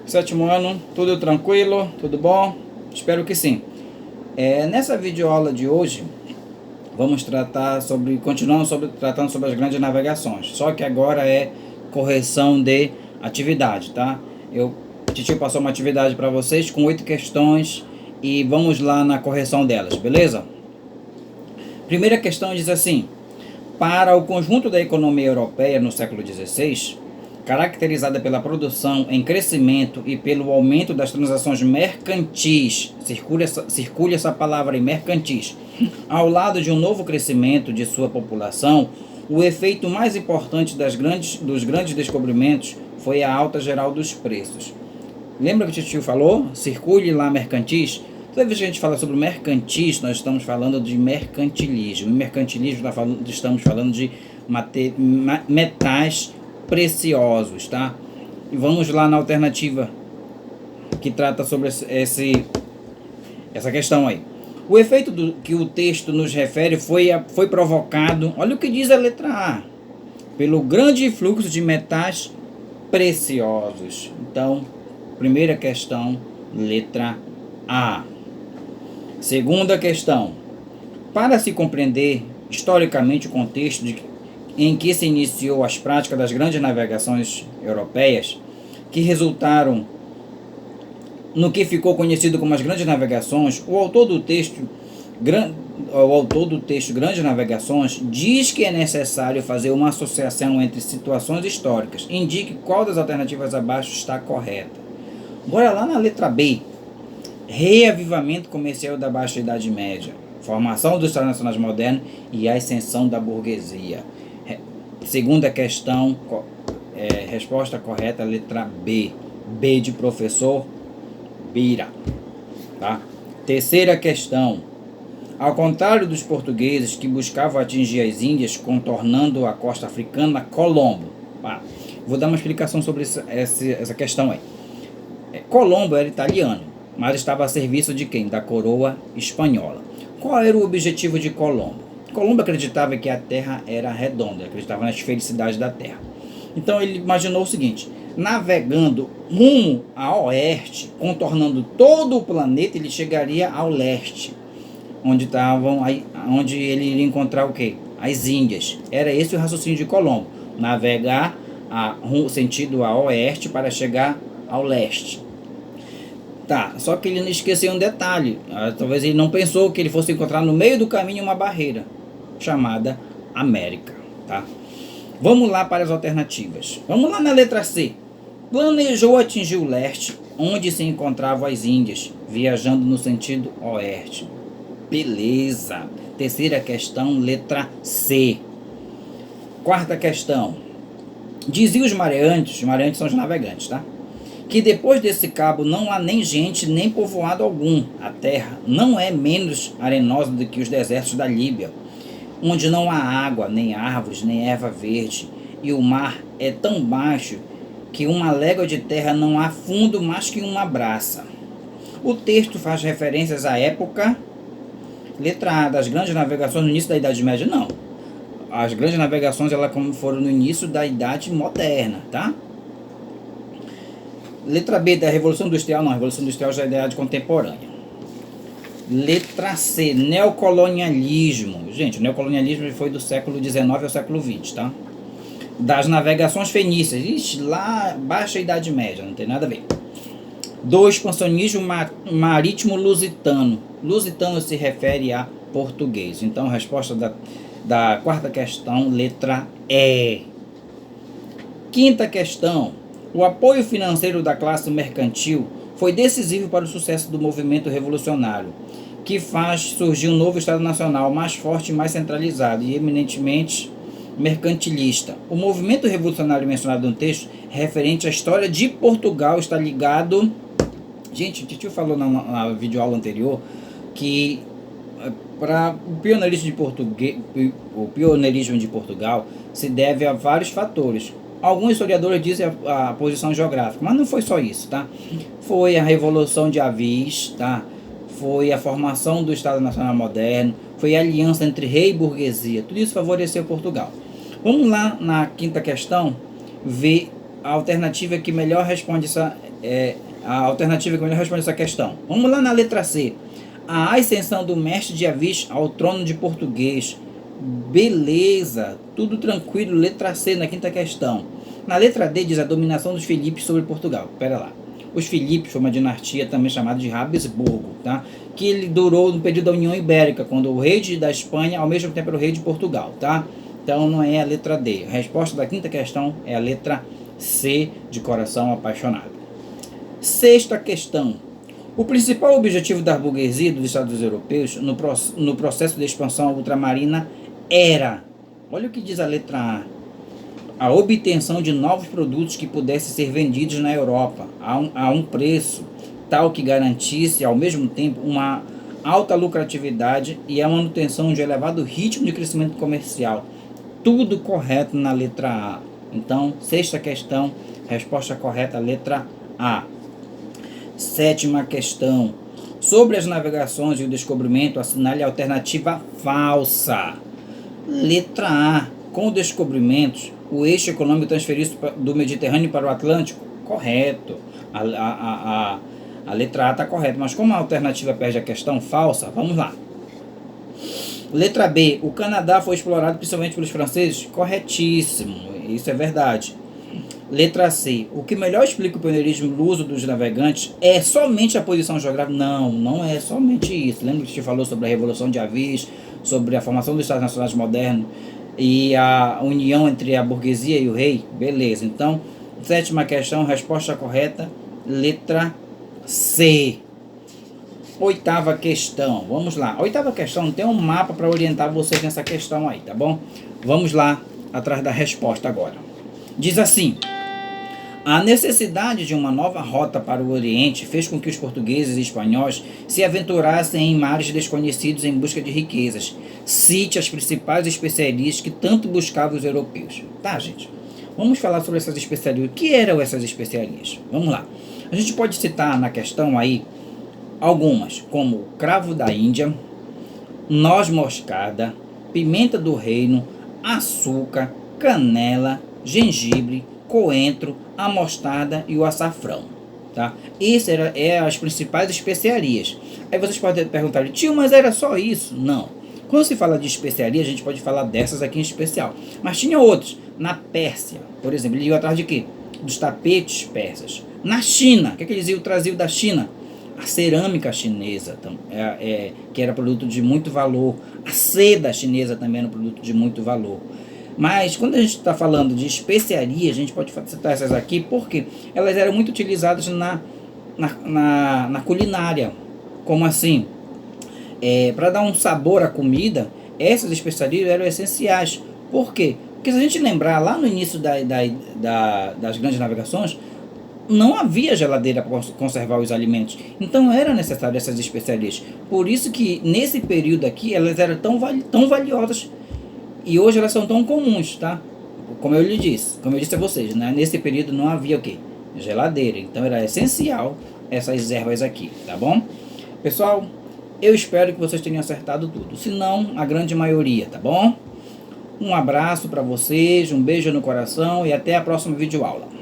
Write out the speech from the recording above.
Sétimo ano, tudo tranquilo, tudo bom? Espero que sim. Nessa videoaula de hoje, vamos tratando sobre as grandes navegações. Só que agora é correção de atividade, tá? Titio passou uma atividade para vocês com 8 questões e vamos lá na correção delas, beleza? Primeira questão diz assim: para o conjunto da economia europeia no século XVI, caracterizada pela produção em crescimento e pelo aumento das transações mercantis, circule essa palavra aí, mercantis, ao lado de um novo crescimento de sua população, o efeito mais importante dos grandes descobrimentos foi a alta geral dos preços. Lembra que o tio falou? Circule lá mercantis. Toda vez que a gente fala sobre mercantis, nós estamos falando de mercantilismo. Em mercantilismo estamos falando de metais preciosos, tá? E vamos lá na alternativa que trata sobre essa questão aí. O efeito que o texto nos refere foi provocado, olha o que diz a letra A, pelo grande fluxo de metais preciosos. Então, primeira questão, letra A. Segunda questão. Para se compreender historicamente o contexto em que se iniciou as práticas das grandes navegações europeias, que resultaram no que ficou conhecido como as grandes navegações, o autor do texto Grandes Navegações diz que é necessário fazer uma associação entre situações históricas. Indique qual das alternativas abaixo está correta. Bora lá na letra B. Reavivamento comercial da Baixa Idade Média, formação dos Estados Nacionais modernos e a ascensão da burguesia. Segunda questão, resposta correta, letra B. B de professor Bira. Tá? Terceira questão. Ao contrário dos portugueses que buscavam atingir as Índias contornando a costa africana, Colombo. Vou dar uma explicação sobre essa questão aí. Colombo era italiano, mas estava a serviço de quem? Da coroa espanhola. Qual era o objetivo de Colombo? Colombo acreditava que a Terra era redonda, acreditava na esfericidade da Terra. Então ele imaginou o seguinte: navegando rumo a oeste, contornando todo o planeta, ele chegaria ao leste, onde ele iria encontrar o quê? As Índias. Era esse o raciocínio de Colombo: navegar sentido a oeste para chegar ao leste. Tá, só que ele não esqueceu um detalhe. Talvez ele não pensou que ele fosse encontrar no meio do caminho uma barreira chamada América, tá? Vamos lá para as alternativas. Vamos lá na letra C. Planejou atingir o leste, onde se encontravam as Índias, viajando no sentido oeste. Beleza. Terceira questão, letra C. Quarta questão. Diziam os mareantes são os navegantes, tá? Que depois desse cabo não há nem gente, nem povoado algum. A terra não é menos arenosa do que os desertos da Líbia, onde não há água, nem árvores, nem erva verde, e o mar é tão baixo que uma légua de terra não há fundo mais que uma braça. O texto faz referências à época, letra A, das grandes navegações no início da Idade Média. Não. As grandes navegações foram no início da Idade Moderna, tá? Letra B, da Revolução Industrial. Não, a Revolução Industrial já é da Idade Contemporânea. Letra C, neocolonialismo. Gente, o neocolonialismo foi do século XIX ao século XX, tá? Das navegações fenícias. Ixi, lá, baixa Idade Média, não tem nada a ver. Do expansionismo marítimo lusitano. Lusitano se refere a português. Então, a resposta da quarta questão, letra E. Quinta questão. O apoio financeiro da classe mercantil foi decisivo para o sucesso do movimento revolucionário, que faz surgir um novo Estado Nacional mais forte e mais centralizado e eminentemente mercantilista. O movimento revolucionário mencionado no texto, referente à história de Portugal, está ligado... Gente, o tio falou na videoaula anterior que para o pioneirismo de Portugal se deve a vários fatores. Alguns historiadores dizem a posição geográfica, mas não foi só isso, tá? Foi a Revolução de Avis, tá? Foi a formação do Estado Nacional Moderno, foi a aliança entre rei e burguesia. Tudo isso favoreceu Portugal. Vamos lá na quinta questão, ver a alternativa que melhor responde a alternativa que melhor responde essa questão. Vamos lá na letra C. A ascensão do mestre de Avis ao trono de português. Beleza, tudo tranquilo. Letra C na quinta questão. Na letra D diz a dominação dos Filipes sobre Portugal. Pera lá. Os Filipes foi uma dinastia também chamada de Habsburgo, tá? Que ele durou no período da União Ibérica, quando o rei da Espanha ao mesmo tempo era o rei de Portugal, tá? Então não é a letra D. A resposta da quinta questão é a letra C, de coração apaixonado. Sexta questão. O principal objetivo da burguesia dos Estados europeus no processo de expansão ultramarina era, olha o que diz a letra A obtenção de novos produtos que pudessem ser vendidos na Europa a um preço tal que garantisse ao mesmo tempo uma alta lucratividade e a manutenção de elevado ritmo de crescimento comercial. Tudo correto na letra A. Então, sexta questão, resposta correta, letra A. Sétima questão. Sobre as navegações e o descobrimento, assinale a alternativa falsa. Letra A. Com descobrimentos, o eixo econômico transferido do Mediterrâneo para o Atlântico? Correto. A letra A está correta, mas como a alternativa perde a questão falsa, vamos lá. Letra B. O Canadá foi explorado principalmente pelos franceses? Corretíssimo. Isso é verdade. Letra C. O que melhor explica o pioneirismo luso dos navegantes é somente a posição geográfica? Não, não é somente isso. Lembra que a gente falou sobre a Revolução de Avis, sobre a formação dos Estados Nacionais modernos e a união entre a burguesia e o rei? Beleza. Então, sétima questão, resposta correta, letra C. Oitava questão, vamos lá. A oitava questão tem um mapa para orientar vocês nessa questão aí, tá bom? Vamos lá, atrás da resposta agora. Diz assim: a necessidade de uma nova rota para o Oriente fez com que os portugueses e espanhóis se aventurassem em mares desconhecidos em busca de riquezas. Cite as principais especiarias que tanto buscavam os europeus. Tá, gente? Vamos falar sobre essas especiarias. O que eram essas especiarias? Vamos lá. A gente pode citar na questão aí algumas, como cravo da Índia, noz moscada, pimenta do reino, açúcar, canela, gengibre, coentro, a mostarda e o açafrão, tá? Essas eram as principais especiarias. Aí vocês podem perguntar, tio, mas era só isso? Não. Quando se fala de especiaria, a gente pode falar dessas aqui em especial. Mas tinha outros. Na Pérsia, por exemplo, ele ia atrás de quê? Dos tapetes persas. Na China, o que eles traziam da China? A cerâmica chinesa, que era produto de muito valor. A seda chinesa também era um produto de muito valor. Mas quando a gente está falando de especiaria, a gente pode citar essas aqui porque elas eram muito utilizadas na culinária. Como assim? Para dar um sabor à comida, essas especiarias eram essenciais. Por quê? Porque se a gente lembrar, lá no início das grandes navegações, não havia geladeira para conservar os alimentos. Então era necessário essas especiarias. Por isso que nesse período aqui elas eram tão valiosas. E hoje elas são tão comuns, tá? Como eu disse a vocês, né? Nesse período não havia o quê? Geladeira. Então era essencial essas ervas aqui, tá bom? Pessoal, eu espero que vocês tenham acertado tudo. Se não, a grande maioria, tá bom? Um abraço para vocês, um beijo no coração e até a próxima videoaula.